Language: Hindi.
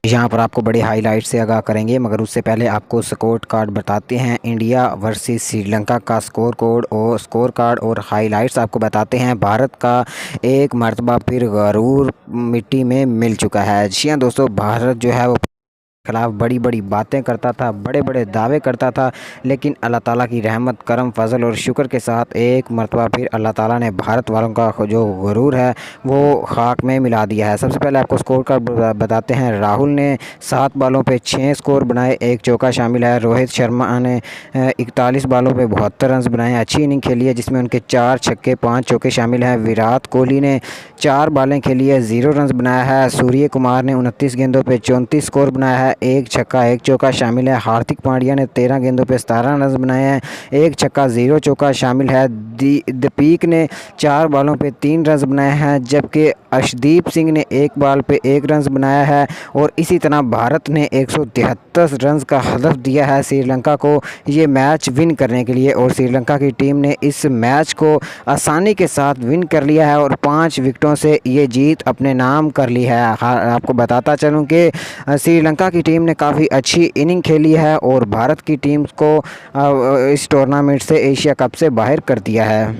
यहाँ पर आपको बड़े हाईलाइट से आगाह करेंगे, मगर उससे पहले आपको स्कोर कार्ड बताते हैं। इंडिया वर्सेस श्रीलंका का स्कोर कार्ड और हाईलाइट्स आपको बताते हैं। भारत का एक मर्तबा फिर गरूर मिट्टी में मिल चुका है। जी हाँ दोस्तों, भारत जो है वो खिलाफ बड़ी बड़ी बातें करता था, बड़े बड़े दावे करता था, लेकिन अल्लाह ताला की रहमत, करम, फजल और शुक्र के साथ एक मरतबा फिर अल्लाह ताला ने भारत वालों का जो गुरूर है वो खाक में मिला दिया है। सबसे पहले आपको स्कोर कार्ड बताते हैं। राहुल ने 7 बॉलों पे 6 स्कोर बनाए, एक चौका शामिल है। रोहित शर्मा ने 41 बॉलों पे 72 रन बनाए। अच्छी इनिंग खेली है जिसमें उनके 4 छक्के 5 चौके शामिल हैं। विराट कोहली ने 4 बॉलें खेली है, 0 रन बनाया है। सूर्य कुमार ने 29 गेंदों पे 34 स्कोर बनाया है, एक छक्का एक चौका शामिल है। हार्दिक पांड्या ने 13 गेंदों पे 17 रन बनाए हैं, एक छक्का 0 चौका शामिल है। दीपक ने 4 बॉलों पे 3 रन बनाए हैं, जबकि अर्शदीप सिंह ने 1 बॉल पे 1 रन बनाया है। और इसी तरह भारत ने 173 रन का हदफ दिया है श्रीलंका को ये मैच विन करने के लिए, और श्रीलंका की टीम ने इस मैच को आसानी के साथ विन कर लिया है और 5 विकेटों से ये जीत अपने नाम कर ली है। आपको बताता चलूँ कि श्रीलंका की टीम ने काफ़ी अच्छी इनिंग खेली है और भारत की टीम को इस टूर्नामेंट से, एशिया कप से बाहर कर दिया है।